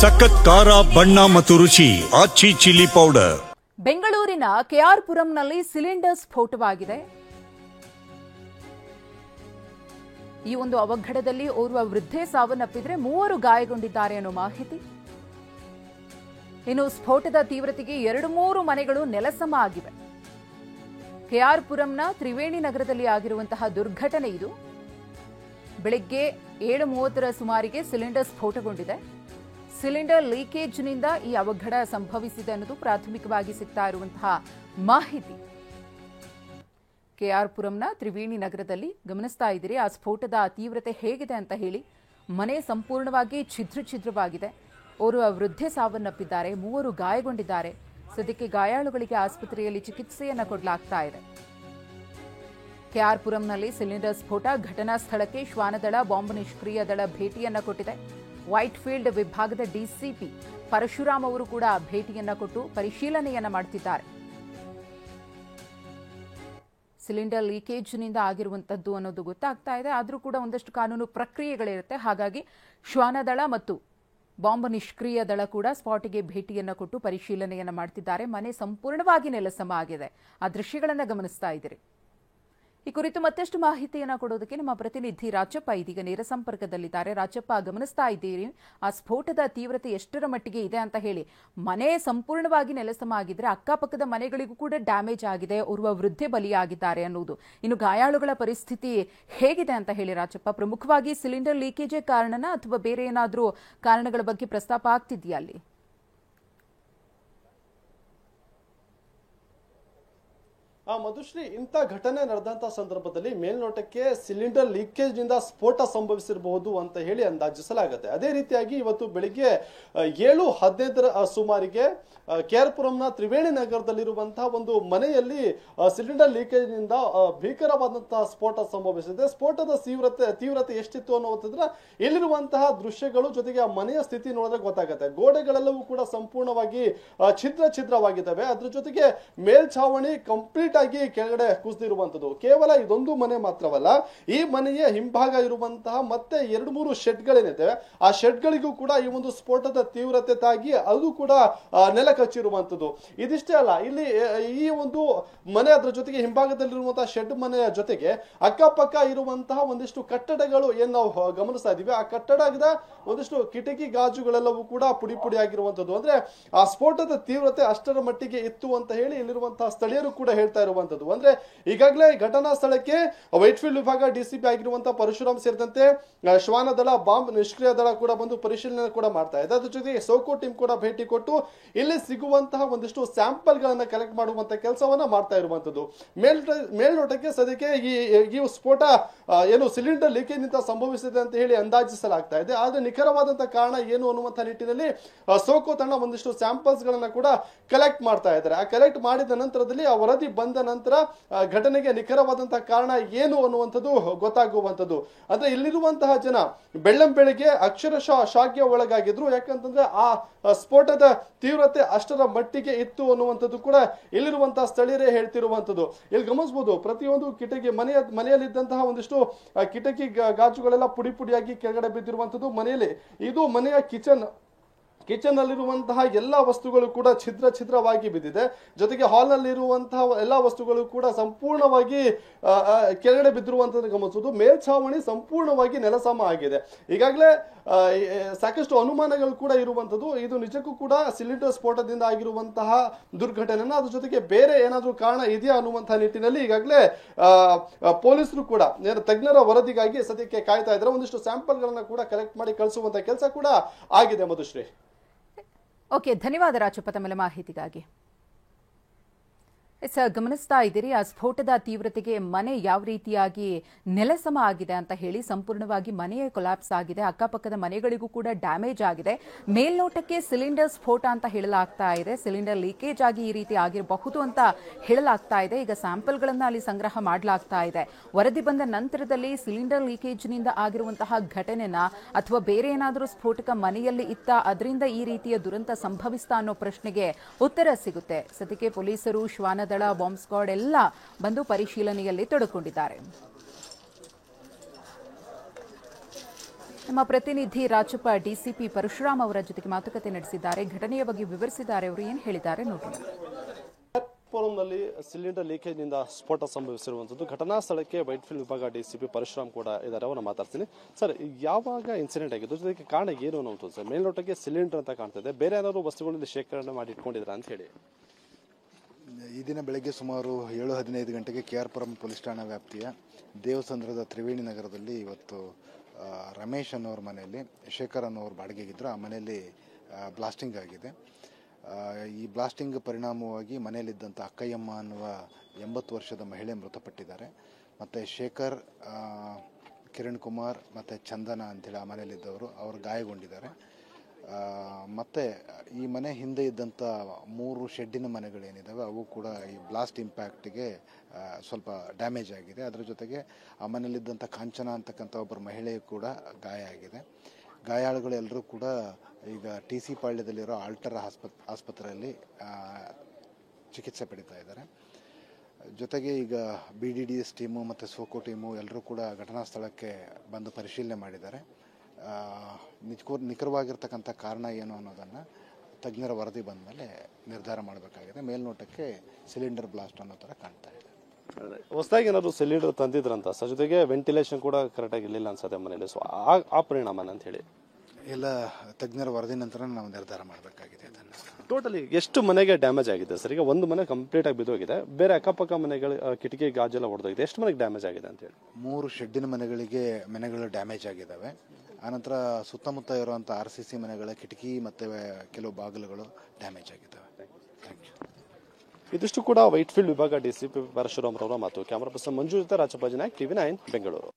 ಸಖತ್ ಖಾರ ಬಣ್ಣ ಮತ್ತು ರುಚಿ ಆಚಿ ಚಿಲ್ಲಿ ಪೌಡರ್. ಬೆಂಗಳೂರಿನ ಕೆಆರ್ ಪುರಂನಲ್ಲಿ ಸಿಲಿಂಡರ್ ಸ್ಫೋಟವಾಗಿದೆ. ಈ ಒಂದು ಅವಘಡದಲ್ಲಿ ಓರ್ವ ವೃದ್ಧೆ ಸಾವನ್ನಪ್ಪಿದ್ರೆ 3 ಗಾಯಗೊಂಡಿದ್ದಾರೆ ಅನ್ನೋ ಮಾಹಿತಿ. ಇನ್ನು ಸ್ಫೋಟದ ತೀವ್ರತೆಗೆ 2-3 ಮನೆಗಳು ನೆಲಸಮ ಆಗಿವೆ. ಕೆಆರ್ ಪುರಂನ ತ್ರಿವೇಣಿ ನಗರದಲ್ಲಿ ಆಗಿರುವಂತಹ ದುರ್ಘಟನೆ ಇದು. ಬೆಳಗ್ಗೆ 7:30ರ ಸುಮಾರಿಗೆ ಸಿಲಿಂಡರ್ ಸ್ಫೋಟಗೊಂಡಿದೆ. ಸಿಲಿಂಡರ್ ಲೀಕೇಜ್ನಿಂದ ಈ ಅವಘಡ ಸಂಭವಿಸಿದೆ ಅನ್ನೋದು ಪ್ರಾಥಮಿಕವಾಗಿ ಸಿಗ್ತಾ ಇರುವಂತಹ ಮಾಹಿತಿ. ಕೆಆರ್ ಪುರಂನ ತ್ರಿವೇಣಿ ನಗರದಲ್ಲಿ ಗಮನಿಸ್ತಾ ಇದ್ದೀರಿ ಆ ಸ್ಫೋಟದ ತೀವ್ರತೆ ಹೇಗಿದೆ ಅಂತ ಹೇಳಿ. ಮನೆ ಸಂಪೂರ್ಣವಾಗಿ ಛಿದ್ರವಾಗಿದೆ. ಓರ್ವ ವೃದ್ಧೆ ಸಾವನ್ನಪ್ಪಿದ್ದಾರೆ, 3 ಗಾಯಗೊಂಡಿದ್ದಾರೆ. ಸದ್ಯಕ್ಕೆ ಗಾಯಾಳುಗಳಿಗೆ ಆಸ್ಪತ್ರೆಯಲ್ಲಿ ಚಿಕಿತ್ಸೆಯನ್ನು ಕೊಡಲಾಗ್ತಾ ಇದೆ. ಕೆಆರ್ ಪುರಂನಲ್ಲಿ ಸಿಲಿಂಡರ್ ಸ್ಫೋಟ ಘಟನಾ ಸ್ಥಳಕ್ಕೆ ಶ್ವಾನದಳ ಬಾಂಬ್ ನಿಷ್ಕ್ರಿಯ ದಳ ಭೇಟಿಯನ್ನ ಕೊಟ್ಟಿದೆ. ವೈಟ್ ಫೀಲ್ಡ್ ವಿಭಾಗದ ಡಿಸಿಪಿ ಪರಶುರಾಮ್ ಅವರು ಕೂಡ ಭೇಟಿಯನ್ನ ಕೊಟ್ಟು ಪರಿಶೀಲನೆಯನ್ನ ಮಾಡುತ್ತಿದ್ದಾರೆ. ಸಿಲಿಂಡರ್ ಲೀಕೇಜ್ನಿಂದ ಆಗಿರುವಂತದ್ದು ಅನ್ನೋದು ಗೊತ್ತಾಗ್ತಾ ಇದೆ. ಆದರೂ ಕೂಡ ಒಂದಷ್ಟು ಕಾನೂನು ಪ್ರಕ್ರಿಯೆಗಳಿರುತ್ತೆ. ಹಾಗಾಗಿ ಶ್ವಾನದಳ ಮತ್ತು ಬಾಂಬ್ ನಿಷ್ಕ್ರಿಯ ದಳ ಕೂಡ ಸ್ಪಾಟ್ಗೆ ಭೇಟಿಯನ್ನ ಕೊಟ್ಟು ಪರಿಶೀಲನೆಯನ್ನ ಮಾಡುತ್ತಿದ್ದಾರೆ. ಮನೆ ಸಂಪೂರ್ಣವಾಗಿ ನೆಲಸಮ ಆಗಿದೆ. ಆ ದೃಶ್ಯಗಳನ್ನು ಗಮನಿಸ್ತಾ ಇದ್ದೀರಿ. ಈ ಕುರಿತು ಮತ್ತಷ್ಟು ಮಾಹಿತಿಯನ್ನು ಕೊಡೋದಕ್ಕೆ ನಮ್ಮ ಪ್ರತಿನಿಧಿ ರಾಜಪ್ಪ ಇದೀಗ ನೇರ ಸಂಪರ್ಕದಲ್ಲಿದ್ದಾರೆ. ರಾಜಪ್ಪ, ಗಮನಿಸ್ತಾ ಇದ್ದೀರಿ ಆ ಸ್ಫೋಟದ ತೀವ್ರತೆ ಎಷ್ಟರ ಮಟ್ಟಿಗೆ ಇದೆ ಅಂತ ಹೇಳಿ. ಮನೆ ಸಂಪೂರ್ಣವಾಗಿ ನೆಲಸಮ ಆಗಿದ್ರೆ ಅಕ್ಕಪಕ್ಕದ ಮನೆಗಳಿಗೂ ಕೂಡ ಡ್ಯಾಮೇಜ್ ಆಗಿದೆ, ಓರ್ವ ವೃದ್ಧೆ ಬಲಿಯಾಗಿದ್ದಾರೆ ಅನ್ನೋದು. ಇನ್ನು ಗಾಯಾಳುಗಳ ಪರಿಸ್ಥಿತಿ ಹೇಗಿದೆ ಅಂತ ಹೇಳಿ ರಾಜಪ್ಪ. ಪ್ರಮುಖವಾಗಿ ಸಿಲಿಂಡರ್ ಲೀಕೇಜೇ ಕಾರಣನಾ ಅಥವಾ ಬೇರೆ ಏನಾದರೂ ಕಾರಣಗಳ ಬಗ್ಗೆ ಪ್ರಸ್ತಾಪ ಆಗ್ತಿದೆಯಾ ಅಲ್ಲಿ? ಮಧುಶ್ರೀ, ಇಂಥ ಘಟನೆ ನಡೆದಂತಹ ಸಂದರ್ಭದಲ್ಲಿ ಮೇಲ್ನೋಟಕ್ಕೆ ಸಿಲಿಂಡರ್ ಲೀಕೇಜ್ ನಿಂದ ಸ್ಫೋಟ ಸಂಭವಿಸಿರಬಹುದು ಅಂತ ಹೇಳಿ ಅಂದಾಜಿಸಲಾಗುತ್ತೆ. ಅದೇ ರೀತಿಯಾಗಿ ಇವತ್ತು ಬೆಳಿಗ್ಗೆ 7:15ರ ಸುಮಾರಿಗೆ ಕೆಆರ್ ಪುರಂನ ತ್ರಿವೇಣಿ ನಗರದಲ್ಲಿರುವಂತಹ ಒಂದು ಮನೆಯಲ್ಲಿ ಸಿಲಿಂಡರ್ ಲೀಕೇಜ್ ನಿಂದ ಭೀಕರವಾದಂತಹ ಸ್ಫೋಟ ಸಂಭವಿಸಿದೆ. ಸ್ಫೋಟದ ತೀವ್ರತೆ ಎಷ್ಟಿತ್ತು ಅನ್ನೋದ್ರ ಇಲ್ಲಿರುವಂತಹ ದೃಶ್ಯಗಳು ಜೊತೆಗೆ ಆ ಮನೆಯ ಸ್ಥಿತಿ ನೋಡಿದ್ರೆ ಗೊತ್ತಾಗುತ್ತೆ. ಗೋಡೆಗಳೆಲ್ಲವೂ ಕೂಡ ಸಂಪೂರ್ಣವಾಗಿ ಛಿದ್ರವಾಗಿದ್ದಾವೆ. ಅದ್ರ ಜೊತೆಗೆ ಮೇಲ್ಛಾವಣಿ ಕಂಪ್ಲೀಟ್ ಆಗಿ ಕೆಳಗಡೆ ಕುಸಿದಿರುವಂತದ್ದು. ಕೇವಲ ಇದೊಂದು ಮನೆ ಮಾತ್ರವಲ್ಲ, ಈ ಮನೆಯ ಹಿಂಭಾಗ ಇರುವಂತಹ ಮತ್ತೆ 2-3 ಶೆಡ್ಗಳೇನಿದೆ ಆ ಶೆಡ್ಗಳಿಗೂ ಕೂಡ ಈ ಒಂದು ಸ್ಫೋಟದ ತೀವ್ರತೆ ತಾಗಿ ಅದು ಕೂಡ ನೆಲ ಕಚ್ಚಿರುವಂತದ್ದು. ಇದಿಷ್ಟೇ ಅಲ್ಲ, ಇಲ್ಲಿ ಈ ಒಂದು ಮನೆ ಅದರ ಜೊತೆಗೆ ಹಿಂಭಾಗದಲ್ಲಿರುವಂತಹ ಶೆಡ್ ಮನೆಯ ಜೊತೆಗೆ ಅಕ್ಕಪಕ್ಕ ಇರುವಂತಹ ಒಂದಿಷ್ಟು ಕಟ್ಟಡಗಳು ಏನ್ ನಾವು ಗಮನಿಸ್ತಾ ಇದೀವಿ, ಆ ಕಟ್ಟಡದ ಒಂದಿಷ್ಟು ಕಿಟಕಿ ಗಾಜುಗಳೆಲ್ಲವೂ ಕೂಡ ಪುಡಿ ಆಗಿರುವಂತದ್ದು. ಅಂದ್ರೆ ಆ ಸ್ಫೋಟದ ತೀವ್ರತೆ ಅಷ್ಟರ ಮಟ್ಟಿಗೆ ಇತ್ತು ಅಂತ ಹೇಳಿ ಇಲ್ಲಿರುವಂತಹ ಸ್ಥಳೀಯರು ಕೂಡ ಹೇಳ್ತಾ ಇರುವಂತದ್ದು. ಅಂದ್ರೆ ಈಗಾಗಲೇ ಘಟನಾ ಸ್ಥಳಕ್ಕೆ ವೈಟ್ ಫೀಲ್ಡ್ ವಿಭಾಗ ಡಿಸಿಪಿ ಆಗಿರುವಂತಹ ಪರಶುರಾಮ್ ಸೇರಿದಂತೆ ಶ್ವಾನ ದಳ, ಬಾಂಬ್ ನಿಷ್ಕ್ರಿಯ ದಳ ಕೂಡ ಬಂದು ಪರಿಶೀಲನೆ ಕೂಡ ಮಾಡ್ತಾ ಇದೆ. ಅದ್ರ ಜೊತೆಗೆ ಸೋಕೋ ಟೀಮ್ ಕೂಡ ಭೇಟಿ ಕೊಟ್ಟು ಇಲ್ಲಿ ಸಿಗುವಂತಹ ಒಂದಿಷ್ಟು ಸ್ಯಾಂಪಲ್ ಗಳನ್ನ ಕಲೆಕ್ಟ್ ಮಾಡುವಂತ ಕೆಲಸವನ್ನ ಮಾಡ್ತಾ ಇರುವಂತದ್ದು. ಮೇಲ್ನೋಟಕ್ಕೆ ಸದ್ಯಕ್ಕೆ ಈ ಸ್ಫೋಟ ಏನು ಸಿಲಿಂಡರ್ ಲೀಕೇಜ್ ನಿಂದ ಸಂಭವಿಸಿದೆ ಅಂತ ಹೇಳಿ ಅಂದಾಜಿಸಲಾಗ್ತಾ ಇದೆ. ಆದ್ರೆ ನಿಖರವಾದಂತಹ ಕಾರಣ ಏನು ಅನ್ನುವಂತಹ ನಿಟ್ಟಿನಲ್ಲಿ ಸೋಕೋ ತಂಡ ಒಂದಿಷ್ಟು ಸ್ಯಾಂಪಲ್ಸ್ ಗಳನ್ನ ಕೂಡ ಕಲೆಕ್ಟ್ ಮಾಡ್ತಾ ಇದ್ದಾರೆ. ಆ ಕಲೆಕ್ಟ್ ಮಾಡಿದ ನಂತರದಲ್ಲಿ ಆ ವರದಿ ಬಂದ ನಂತರ ಘಟನೆಗೆ ನಿಖರವಾದಂತಹ ಕಾರಣ ಏನು ಅನ್ನುವಂಥದ್ದು ಗೊತ್ತಾಗುವಂಥದ್ದು. ಅಂದ್ರೆ ಇಲ್ಲಿರುವಂತಹ ಜನ ಬೆಳ್ಳಂಬೆಳಿಗ್ಗೆ ಅಕ್ಷರಶಃ ಶಾಕ್ಗೆ ಒಳಗಾಗಿದ್ರು. ಯಾಕಂತಂದ್ರೆ ಆ ಸ್ಫೋಟದ ತೀವ್ರತೆ ಅಷ್ಟರ ಮಟ್ಟಿಗೆ ಇತ್ತು ಅನ್ನುವಂಥದ್ದು ಕೂಡ ಇಲ್ಲಿರುವಂತಹ ಸ್ಥಳೀಯರೇ ಹೇಳ್ತಿರುವಂಥದ್ದು. ಇಲ್ಲಿ ಗಮನಿಸಬಹುದು, ಪ್ರತಿಯೊಂದು ಕಿಟಕಿ ಮನೆಯಲ್ಲಿದ್ದಂತಹ ಒಂದಿಷ್ಟು ಕಿಟಕಿ ಗಾಜುಗಳೆಲ್ಲ ಪುಡಿಯಾಗಿ ಕೆಳಗಡೆ ಬಿದ್ದಿರುವಂಥದ್ದು. ಇದು ಮನೆಯ ಕಿಚನ್ ಅಲ್ಲಿರುವಂತಹ ಎಲ್ಲಾ ವಸ್ತುಗಳು ಕೂಡ ಛಿದ್ರವಾಗಿ ಬಿದ್ದಿದೆ. ಜೊತೆಗೆ ಹಾಲ್ ನಲ್ಲಿ ಇರುವಂತಹ ಎಲ್ಲಾ ವಸ್ತುಗಳು ಕೂಡ ಸಂಪೂರ್ಣವಾಗಿ ಕೆಳಗಡೆ ಬಿದ್ದಿರುವಂತದ್ದು ಗಮನಿಸುವುದು. ಮೇಲ್ಛಾವಣಿ ಸಂಪೂರ್ಣವಾಗಿ ನೆಲಸಮ ಆಗಿದೆ. ಈಗಾಗಲೇ ಸಾಕಷ್ಟು ಅನುಮಾನಗಳು ಕೂಡ ಇರುವಂತದ್ದು. ಇದು ನಿಜಕ್ಕೂ ಕೂಡ ಸಿಲಿಂಡರ್ ಸ್ಫೋಟದಿಂದ ಆಗಿರುವಂತಹ ದುರ್ಘಟನೆ, ಅದ್ರ ಜೊತೆಗೆ ಬೇರೆ ಏನಾದ್ರೂ ಕಾರಣ ಇದೆಯಾ ಅನ್ನುವಂತಹ ನಿಟ್ಟಿನಲ್ಲಿ ಈಗಾಗಲೇ ಪೊಲೀಸರು ಕೂಡ ತಜ್ಞರ ವರದಿಗಾಗಿ ಸದ್ಯಕ್ಕೆ ಕಾಯ್ತಾ ಇದ್ದಾರೆ. ಒಂದಿಷ್ಟು ಸ್ಯಾಂಪಲ್ ಗಳನ್ನ ಕೂಡ ಕಲೆಕ್ಟ್ ಮಾಡಿ ಕಳಿಸುವಂತ ಕೆಲಸ ಕೂಡ ಆಗಿದೆ. ಮಧುಶ್ರೀ, ಓಕೆ, ಧನ್ಯವಾದ ರಾಜಪ್ಪ ತಮ್ಮ ಮಾಹಿತಿಗಾಗಿ. ಗಮನಿಸ್ತಾ ಇದ್ದೀರಿ ಆ ಸ್ಫೋಟದ ತೀವ್ರತೆಗೆ ಮನೆ ಯಾವ ರೀತಿಯಾಗಿ ನೆಲಸಮ ಆಗಿದೆ ಅಂತ ಹೇಳಿ. ಸಂಪೂರ್ಣವಾಗಿ ಮನೆಯೇ ಕೊಲಾಪ್ಸ್ ಆಗಿದೆ. ಅಕ್ಕಪಕ್ಕದ ಮನೆಗಳಿಗೂ ಕೂಡ ಡ್ಯಾಮೇಜ್ ಆಗಿದೆ. ಮೇಲ್ನೋಟಕ್ಕೆ ಸಿಲಿಂಡರ್ ಸ್ಫೋಟ ಅಂತ ಹೇಳಲಾಗ್ತಾ ಇದೆ. ಸಿಲಿಂಡರ್ ಲೀಕೇಜ್ ಆಗಿ ಈ ರೀತಿ ಆಗಿರಬಹುದು ಅಂತ ಹೇಳಲಾಗ್ತಾ ಇದೆ. ಈಗ ಸ್ಯಾಂಪಲ್ಗಳನ್ನು ಅಲ್ಲಿ ಸಂಗ್ರಹ ಮಾಡಲಾಗ್ತಾ ಇದೆ. ವರದಿ ಬಂದ ನಂತರದಲ್ಲಿ ಸಿಲಿಂಡರ್ ಲೀಕೇಜ್ನಿಂದ ಆಗಿರುವಂತಹ ಘಟನೆನ ಅಥವಾ ಬೇರೆ ಏನಾದರೂ ಸ್ಫೋಟಕ ಮನೆಯಲ್ಲಿ ಇತ್ತ, ಅದರಿಂದ ಈ ರೀತಿಯ ದುರಂತ ಸಂಭವಿಸ್ತಾ ಅನ್ನೋ ಪ್ರಶ್ನೆಗೆ ಉತ್ತರ ಸಿಗುತ್ತೆ. ಸದ್ಯಕ್ಕೆ ಪೊಲೀಸರು, ಶ್ವಾನ ದಳ, ಬಾಂಬ್ ಸ್ಕ್ವಾಡ್ ಎಲ್ಲ ಬಂದು ಪರಿಶೀಲನೆಯಲ್ಲಿ ತೊಡಕೊಂಡಿದ್ದಾರೆ. ನಮ್ಮ ಪ್ರತಿನಿಧಿ ರಾಜಪ್ಪ ಡಿಸಿಪಿ ಪರಶುರಾಮ್ ಅವರ ಜೊತೆಗೆ ಮಾತುಕತೆ ನಡೆಸಿದ್ದಾರೆ. ಘಟನೆಯ ಬಗ್ಗೆ ವಿವರಿಸಿದ್ದಾರೆ. ಅವರು ಏನು ಹೇಳಿದ್ದಾರೆ ನೋಡೋಣ. ಪುರಂನಲ್ಲಿ ಸಿಲಿಂಡರ್ ಲೀಕೇಜ್ನಿಂದ ಸ್ಫೋಟ ಸಂಭವಿಸಿರುವಂಥದ್ದು. ಘಟನಾ ಸ್ಥಳಕ್ಕೆ ವೈಟ್ಫೀಲ್ಡ್ ವಿಭಾಗ ಡಿಸಿಪಿ ಪರಶುರಾಮ್ ಕೂಡ ಇದ್ದಾರೆ. ಅವನ್ನ ಮಾತಾಡ್ತೀನಿ. ಸರ್, ಯಾವಾಗ ಇನ್ಸಿಡೆಂಟ್ ಆಗಿದ್ದು, ಜೊತೆಗೆ ಕಾರಣ ಏನು ಅನ್ನೋದು ಸರ್? ಮೇಲ್ನೋಟಕ್ಕೆ ಸಿಲಿಂಡರ್ ಅಂತ ಕಾಣ್ತಿದೆ, ಬೇರೆ ಏನಾದ್ರು ವಸ್ತುಗಳಲ್ಲಿ ಶೇಖರಣೆ ಮಾಡಿ ಇಟ್ಕೊಂಡಿದ್ರ ಅಂತ ಹೇಳಿ. ಈ ದಿನ ಬೆಳಗ್ಗೆ ಸುಮಾರು 7:15 ಗಂಟೆಗೆ KR ಪುರಂ ಪೊಲೀಸ್ ಠಾಣಾ ವ್ಯಾಪ್ತಿಯ ದೇವಸಂದ್ರದ ತ್ರಿವೇಣಿ ನಗರದಲ್ಲಿ ಇವತ್ತು ರಮೇಶ್ ಅನ್ನೋರ ಮನೆಯಲ್ಲಿ ಶೇಖರ್ ಅನ್ನೋರು ಬಾಡಿಗೆಗಿದ್ರು. ಆ ಮನೆಯಲ್ಲಿ ಬ್ಲಾಸ್ಟಿಂಗ್ ಆಗಿದೆ. ಈ ಬ್ಲಾಸ್ಟಿಂಗ್ ಪರಿಣಾಮವಾಗಿ ಮನೆಯಲ್ಲಿದ್ದಂಥ ಅಕ್ಕಯ್ಯಮ್ಮ ಅನ್ನುವ 80 ವರ್ಷದ ಮಹಿಳೆ ಮೃತಪಟ್ಟಿದ್ದಾರೆ. ಮತ್ತು ಶೇಖರ್, ಕಿರಣ್ ಕುಮಾರ್ ಮತ್ತು ಚಂದನ ಅಂತೇಳಿ ಆ ಮನೆಯಲ್ಲಿದ್ದವರು ಅವರು ಗಾಯಗೊಂಡಿದ್ದಾರೆ. ಮತ್ತು ಈ ಮನೆ ಹಿಂದೆ ಇದ್ದಂಥ 3 ಶೆಡ್ಡಿನ ಮನೆಗಳೇನಿದ್ದಾವೆ ಅವು ಕೂಡ ಈ ಬ್ಲಾಸ್ಟ್ ಇಂಪ್ಯಾಕ್ಟಿಗೆ ಸ್ವಲ್ಪ ಡ್ಯಾಮೇಜ್ ಆಗಿದೆ. ಅದರ ಜೊತೆಗೆ ಆ ಮನೆಯಲ್ಲಿದ್ದಂಥ ಕಾಂಚನ ಅಂತಕ್ಕಂಥ ಒಬ್ಬರು ಮಹಿಳೆಯು ಕೂಡ ಗಾಯ ಆಗಿದೆ. ಗಾಯಾಳುಗಳೆಲ್ಲರೂ ಕೂಡ ಈಗ TC ಪಾಳ್ಯದಲ್ಲಿರೋ ಆಲ್ಟರ್ ಆಸ್ಪತ್ರೆಯಲ್ಲಿ ಚಿಕಿತ್ಸೆ ಪಡಿತಾ ಇದ್ದಾರೆ. ಜೊತೆಗೆ ಈಗ BDDS ಟೀಮು ಮತ್ತು ಸೋಕೋ ಟೀಮು ಎಲ್ಲರೂ ಕೂಡ ಘಟನಾ ಸ್ಥಳಕ್ಕೆ ಬಂದು ಪರಿಶೀಲನೆ ಮಾಡಿದ್ದಾರೆ. ನಿಖರವಾಗಿರ್ತಕ್ಕಂಥ ಕಾರಣ ಏನು ಅನ್ನೋದನ್ನು ತಜ್ಞರ ವರದಿ ಬಂದ ಮೇಲೆ ನಿರ್ಧಾರ ಮಾಡಬೇಕಾಗಿದೆ. ಮೇಲ್ನೋಟಕ್ಕೆ ಸಿಲಿಂಡರ್ ಬ್ಲಾಸ್ಟ್ ಅನ್ನೋ ಥರ ಕಾಣ್ತಾ ಇದೆ. ಹೊಸದಾಗಿ ಏನಾದ್ರು ಸಿಲಿಂಡರ್ ತಂದಿದ್ರಂತ ಸರ್, ಜೊತೆಗೆ ವೆಂಟಿಲೇಷನ್ ಕೂಡ ಕರೆಕ್ಟಾಗಿ ಇರಲಿಲ್ಲ ಅನ್ಸುತ್ತೆ ಮನೆಯಲ್ಲಿ. ಸೊ ಆ ಪರಿಣಾಮ ಅಂತ ಹೇಳಿ ಎಲ್ಲ ತಜ್ಞರ ವರದಿ ನಂತರ ನಾವು ನಿರ್ಧಾರ ಮಾಡಬೇಕಾಗಿದೆ. ಅದನ್ನು ಟೋಟಲಿ ಎಷ್ಟು ಮನೆಗೆ ಡ್ಯಾಮೇಜ್ ಆಗಿದೆ ಸರ್? ಈಗ ಒಂದು ಮನೆ ಕಂಪ್ಲೀಟ್ ಆಗಿ ಬಿದ್ದೋಗಿದೆ, ಬೇರೆ ಅಕ್ಕಪಕ್ಕ ಮನೆಗಳು ಕಿಟಕಿ ಗಾಜೆಲ್ಲ ಹೊಡೆದೋಗಿದೆ. ಎಷ್ಟು ಮನೆಗೆ ಡ್ಯಾಮೇಜ್ ಆಗಿದೆ ಅಂತ ಹೇಳಿ? 3 ಶೆಡ್ಡಿನ ಮನೆಗಳು ಡ್ಯಾಮೇಜ್ ಆಗಿದ್ದಾವೆ. ಆನಂತರ ಸುತ್ತಮುತ್ತ ಇರುವಂಥ RCC ಮನೆಗಳ ಕಿಟಕಿ ಮತ್ತು ಕೆಲವು ಬಾಗಿಲುಗಳು ಡ್ಯಾಮೇಜ್ ಆಗಿದ್ದಾವೆ. Thank you. ಇದಿಷ್ಟು ಕೂಡ ವೈಟ್ಫೀಲ್ಡ್ ವಿಭಾಗ ಡಿಸಿಪಿ ಪರಶುರಾಮ್ ರವರ ಮಾತು. ಕ್ಯಾಮರಾ ಪರ್ಸನ್ ಮಂಜು ಜೊತೆ ರಾಜಪ್ಪ ನಾಯಕ್, TV9 ಬೆಂಗಳೂರು.